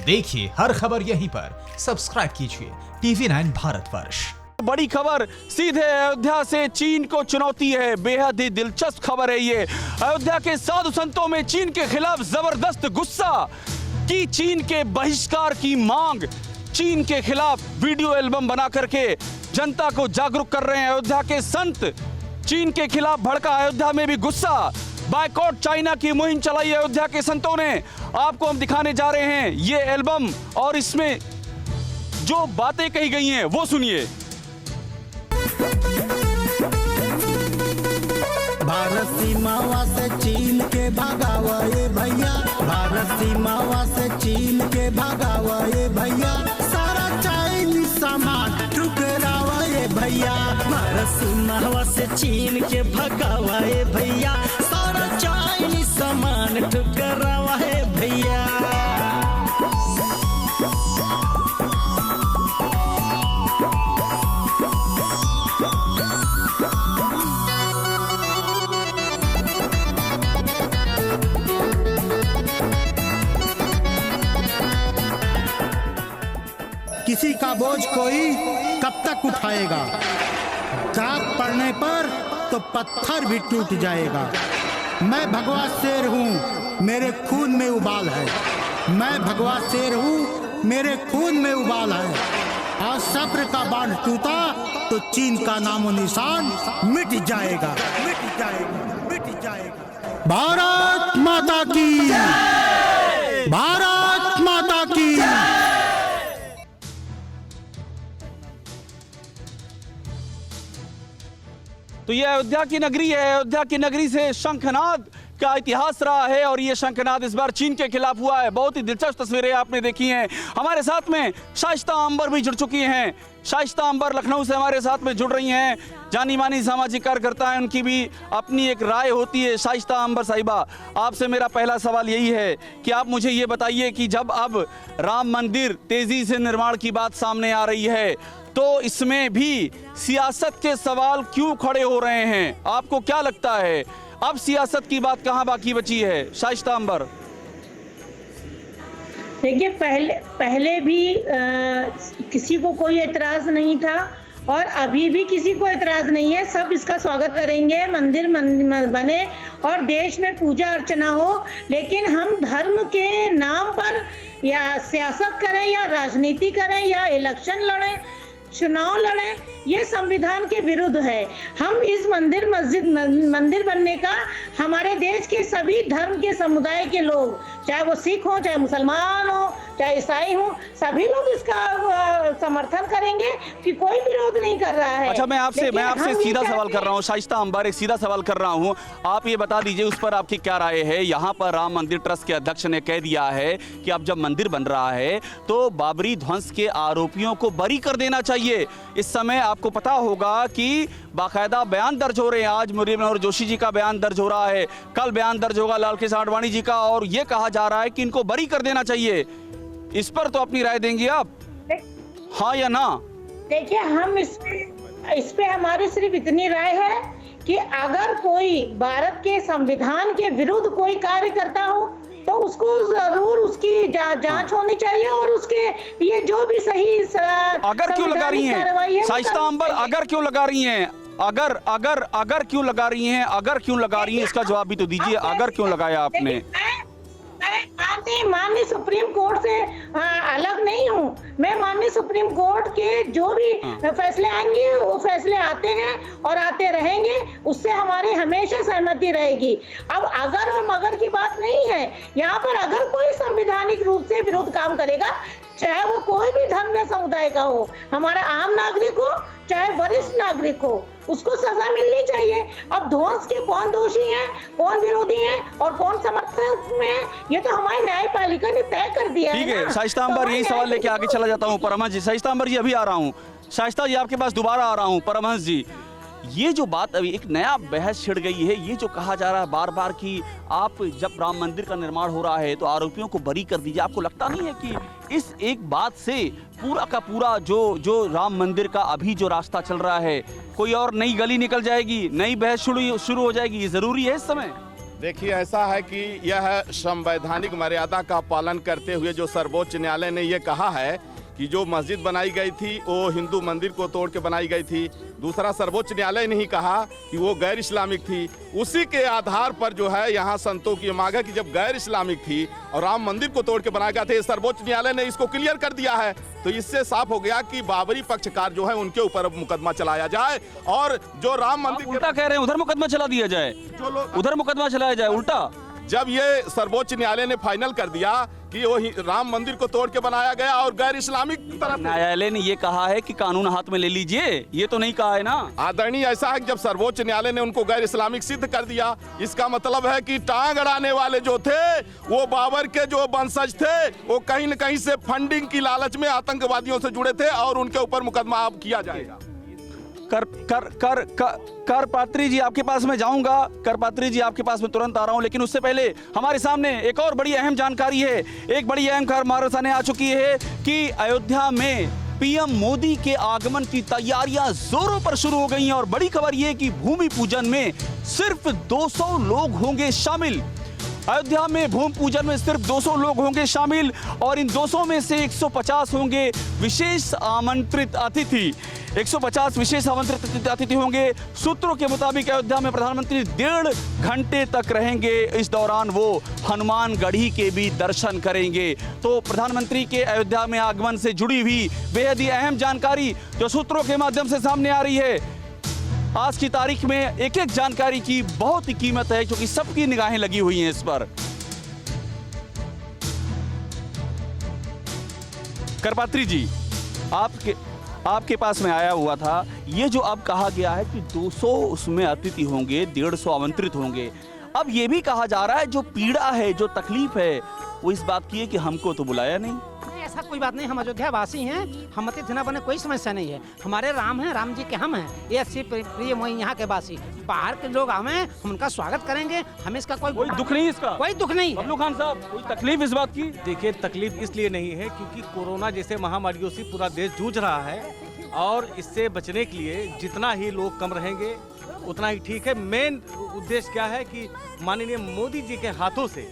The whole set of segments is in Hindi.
देखिए हर खबर यहीं पर, सब्सक्राइब कीजिए TV9 भारतवर्ष। बड़ी खबर सीधे अयोध्या से चीन को चुनौती है। बेहद ही दिलचस्प खबर है ये। अयोध्या के साधु संतों में चीन के खिलाफ जबरदस्त गुस्सा की चीन के बहिष्कार की मांग। चीन के खिलाफ वीडियो एल्बम बना करके जनता को जागरूक कर रहे हैं अयोध्या के संत। चीन के खिलाफ भड़का अयोध्या में भी गुस्सा। बायकॉट चाइना की मुहिम चलाई अयोध्या के संतों ने। आपको हम दिखाने जा रहे हैं ये एल्बम और इसमें जो बातें कही गई हैं वो सुनिए। भारत सीमावा से चीन के भागावा ये भैया, भारत सीमावा से चीन के भागावा ये भैया, सारा चाइनीज सामान ठुकरावा ये भैया। भारत सीमावा से चीन के भागावा ये भैया, सारा चाइनीज सामान ठुकरावा ये भैया। किसी का बोझ कोई कब तक उठाएगा, दाग पड़ने पर तो पत्थर भी टूट जाएगा। मैं भगवा शेर हूँ, मेरे खून में उबाल है। मैं भगवा शेर हूँ, मेरे खून में उबाल है। आज सब्र का बांध टूटा तो चीन का नामो निशान मिट जाएगा, मिट जाएगा, मिट जाएगा। भारत माता की, भारत माता की। तो ये अयोध्या की नगरी है। अयोध्या की नगरी से शंखनाद का इतिहास रहा है और ये शंखनाद इस बार चीन के खिलाफ हुआ है। बहुत ही दिलचस्प तस्वीरें आपने देखी हैं। हमारे साथ में शाइस्ता अंबर भी जुड़ चुकी हैं। शाइस्ता अंबर लखनऊ से हमारे साथ में जुड़ रही हैं। जानी मानी सामाजिक कार्यकर्ता हैं, उनकी भी अपनी एक राय होती है। शाइस्ता अंबर साहिबा, आपसे मेरा पहला सवाल यही है कि आप मुझे ये बताइए कि जब अब राम मंदिर तेजी से निर्माण की बात सामने आ रही है तो इसमें भी सियासत के सवाल क्यों खड़े हो रहे हैं? आपको क्या लगता है अब सियासत की बात कहां बाकी बची है? शाइस्ता अंबर। देखिए, पहले भी किसी को कोई एतराज नहीं था और अभी भी किसी को एतराज नहीं है। सब इसका स्वागत करेंगे, मंदिर बने और देश में पूजा अर्चना हो। लेकिन हम धर्म के नाम पर या सियासत करें या राजनीति करें या इलेक्शन लड़ें, चुनाव लड़ें, ये संविधान के विरुद्ध है। हम इस मंदिर बनने का हमारे देश के सभी धर्म के समुदाय के लोग, चाहे वो सिख हो, चाहे मुसलमान हो, चाहे ईसाई हो, सभी लोग इसका समर्थन करेंगे कि कोई विरोध नहीं कर रहा है। अच्छा, मैं आपसे सीधा सवाल कर रहा हूँ शाइस्ता अंबर, एक सीधा सवाल कर रहा हूँ। आप ये बता दीजिए उस पर आपकी क्या राय है? यहाँ पर राम मंदिर ट्रस्ट के अध्यक्ष ने कह दिया है कि अब जब मंदिर बन रहा है तो बाबरी ध्वंस के आरोपियों को बरी कर देना चाहिए। इस समय आपको पता होगा कि बाकायदा बयान दर्ज हो रहे हैं। आज मुरली मनोहर जोशी जी का बयान दर्ज हो रहा है, कल बयान दर्ज होगा लाल कृष्ण आडवाणी जी का, और ये कहा जा रहा है कि इनको बरी कर देना चाहिए। इस पर तो अपनी राय देंगे आप, हाँ या ना? देखिए, हम इस पे हमारी सिर्फ इतनी राय है कि अगर कोई भारत के संविधान के विरुद्ध कोई कार्य करता हो तो उसको जरूर उसकी जांच होनी चाहिए और उसके ये जो भी सही अगर क्यों लगा रही हैं शाइस्ता अंबर, अगर क्यों लगा रही हैं? अगर क्यों लगा रही हैं? अगर क्यों लगा रही हैं इसका जवाब भी तो दीजिए। अगर क्यों लगाया आपने? माननीय सुप्रीम कोर्ट से अलग नहीं हूँ। मैं माननीय सुप्रीम कोर्ट के जो भी फैसले आएंगे वो फैसले आते हैं और आते रहेंगे, उससे हमारी हमेशा सहमति रहेगी। अब अगर और मगर की बात नहीं है। यहाँ पर अगर कोई संवैधानिक रूप से विरोध काम करेगा, चाहे वो कोई भी धर्म या समुदाय का हो, हमारा आम नागरिक हो चाहे वरिष्ठ नागरिक हो, उसको सजा मिलनी चाहिए। अब ध्वंस के कौन दोषी हैं, कौन विरोधी हैं और कौन समर्थक में है, ये तो हमारी न्यायपालिका ने तय कर दिया है। ठीक है शाइस्ता अंबर, यही सवाल लेके आगे चला जाता हूँ परमहंस जी। शाइस्ता अंबर जी अभी आ रहा हूँ। शाइस्ता जी आपके पास दोबारा आ रहा हूँ। परमहंस जी, ये जो बात अभी एक नया बहस छिड़ गई है, ये जो कहा जा रहा है बार बार कि आप जब राम मंदिर का निर्माण हो रहा है तो आरोपियों को बरी कर दीजिए, आपको लगता नहीं है कि इस एक बात से पूरा का पूरा जो राम मंदिर का अभी जो रास्ता चल रहा है, कोई और नई गली निकल जाएगी, नई बहस शुरू हो जाएगी? ये जरूरी है इस समय? देखिए, ऐसा है कि यह संवैधानिक मर्यादा का पालन करते हुए जो सर्वोच्च न्यायालय ने ये कहा है कि जो मस्जिद बनाई गई थी वो हिंदू मंदिर को तोड़ के बनाई गई थी। दूसरा, सर्वोच्च न्यायालय ने ही कहा कि वो गैर इस्लामिक थी। उसी के आधार पर जो है यहाँ संतों की मांग है कि जब गैर इस्लामिक थी और राम मंदिर को तोड़ के बनाया गया था, सर्वोच्च न्यायालय ने इसको क्लियर कर दिया है। तो इससे साफ हो गया कि बाबरी पक्षकार जो है उनके ऊपर अब मुकदमा चलाया जाए और जो राम मंदिर उल्टा कह रहे हैं उधर मुकदमा चला दिया जाए, जो लोग उधर मुकदमा चलाया जाए उल्टा। जब ये सर्वोच्च न्यायालय ने फाइनल कर दिया कि वो राम मंदिर को तोड़ के बनाया गया और गैर इस्लामिक तरफ, न्यायालय ने ये कहा है कि कानून हाथ में ले लीजिए, ये तो नहीं कहा है ना आदरणीय। ऐसा है कि जब सर्वोच्च न्यायालय ने उनको गैर इस्लामिक सिद्ध कर दिया, इसका मतलब है कि टांग अड़ाने वाले जो थे वो बाबर के जो वंशज थे वो कहीं न कहीं से फंडिंग की लालच में आतंकवादियों से जुड़े थे और उनके ऊपर मुकदमा अब किया जाएगा। कर पात्री जी आपके पास मैं जाऊंगा, कर पात्री जी आपके पास मैं तुरंत आ रहा हूं, लेकिन उससे पहले हमारे सामने एक और बड़ी अहम जानकारी है। एक बड़ी अहम खबर हमारे सामने आ चुकी है कि अयोध्या में पीएम मोदी के आगमन की तैयारियां जोरों पर शुरू हो गई हैं और बड़ी खबर यह कि भूमि पूजन में सिर्फ 200 लोग होंगे शामिल। अयोध्या में भूमि पूजन में सिर्फ 200 लोग होंगे शामिल और इन 200 में से 150 होंगे विशेष आमंत्रित अतिथि। 150 विशेष आमंत्रित अतिथि होंगे। सूत्रों के मुताबिक अयोध्या में प्रधानमंत्री 1.5 घंटे तक रहेंगे। इस दौरान वो हनुमानगढ़ी के भी दर्शन करेंगे। तो प्रधानमंत्री के अयोध्या में आगमन से जुड़ी हुई बेहद ही अहम जानकारी जो सूत्रों के माध्यम से सामने आ रही है। आज की तारीख में एक एक जानकारी की बहुत ही कीमत है क्योंकि सबकी निगाहें लगी हुई हैं इस पर। करपात्री जी, आपके पास में आया हुआ था, ये जो अब कहा गया है कि 200 उसमें अतिथि होंगे, 150 आमंत्रित होंगे। अब ये भी कहा जा रहा है जो पीड़ा है, जो तकलीफ है, वो इस बात की है कि हमको तो बुलाया नहीं। ऐसा कोई बात नहीं, हम अयोध्या वासी हैं, हम अतिथि न बने कोई समस्या नहीं है। हमारे राम हैं, राम जी के हम हैं, ये अच्छी प्रिय मोही यहाँ के वासी। बाहर के लोग हमें, हम उनका स्वागत करेंगे, हमें इसका कोई दुख नहीं, इसका कोई दुख नहीं। बबलू खान साहब, कोई तकलीफ इस बात की? देखिए, तकलीफ इसलिए नहीं है क्योंकि कोरोना जैसे महामारियों से पूरा देश जूझ रहा है और इससे बचने के लिए जितना ही लोग कम रहेंगे उतना ही ठीक है। मेन उद्देश्य क्या है कि माननीय मोदी जी के हाथों से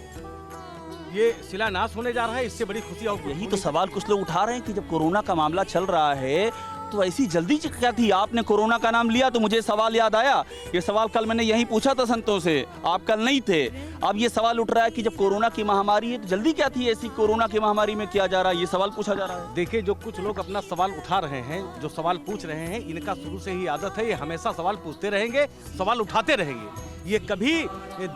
ये शिलान्यास होने जा रहा है, इससे बड़ी खुशी और यही तो सवाल कुछ लोग उठा रहे हैं कि जब कोरोना का मामला चल रहा है तो ऐसी जल्दी क्या थी? आपने कोरोना का नाम लिया तो मुझे सवाल याद आया। ये सवाल कल मैंने यही पूछा था संतों से, आप कल नहीं थे। अब ये सवाल उठ रहा है कि जब कोरोना की महामारी है तो जल्दी क्या थी ऐसी कोरोना की महामारी में किया जा रहा है, ये सवाल पूछा जा रहा है। देखिए, जो कुछ लोग अपना सवाल उठा रहे हैं, जो सवाल पूछ रहे हैं, इनका शुरू से ही आदत है, ये हमेशा सवाल पूछते रहेंगे, सवाल उठाते रहेंगे। ये कभी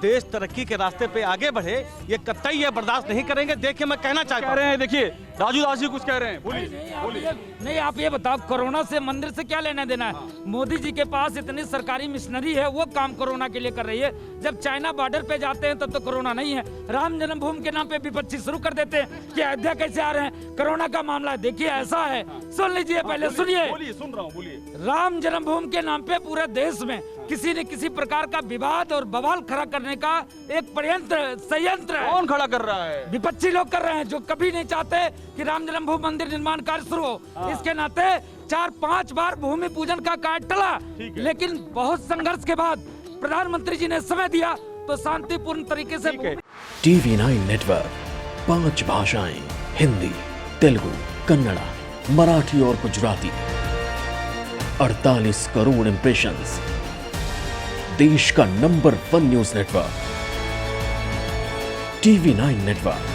देश तरक्की के रास्ते पे आगे बढ़े ये कतई ये बर्दाश्त नहीं करेंगे। देखिए, मैं कहना चाहता रहे हैं, देखिए राजू दास जी कुछ कह रहे हैं, बोलिए। नहीं, आप ये बताओ, कोरोना से मंदिर से क्या लेना देना है? मोदी जी के पास इतनी सरकारी मिशनरी है, वो काम कोरोना के लिए कर रही है। जब चाइना बॉर्डर पे जाते हैं तब तो कोरोना नहीं है। राम जन्मभूमि के नाम पे विपक्षी शुरू कर देते हैं कि अयोध्या कैसे आ रहे हैं, कोरोना का मामला है। देखिए, ऐसा है, सुन लीजिए, पहले सुनिए। सुन रहा हूँ, बोलिए। राम जन्मभूमि के नाम पे पूरे देश में किसी न किसी प्रकार का विवाद और बवाल खड़ा करने का एक संयंत्र है। कौन खड़ा कर रहा है? विपक्षी लोग कर रहे हैं, जो कभी नहीं चाहते कि राम जन्मभूमि मंदिर निर्माण कार्य शुरू हो। इसके नाते 4-5 बार भूमि पूजन का कार्य टला, लेकिन बहुत संघर्ष के बाद प्रधानमंत्री जी ने समय दिया तो शांतिपूर्ण तरीके से TV9 नेटवर्क 5 भाषाएं, हिंदी, तेलुगु, कन्नड़ा, मराठी और गुजराती, 48 करोड़ इंप्रेशंस, देश का number 1 news network TV9 network.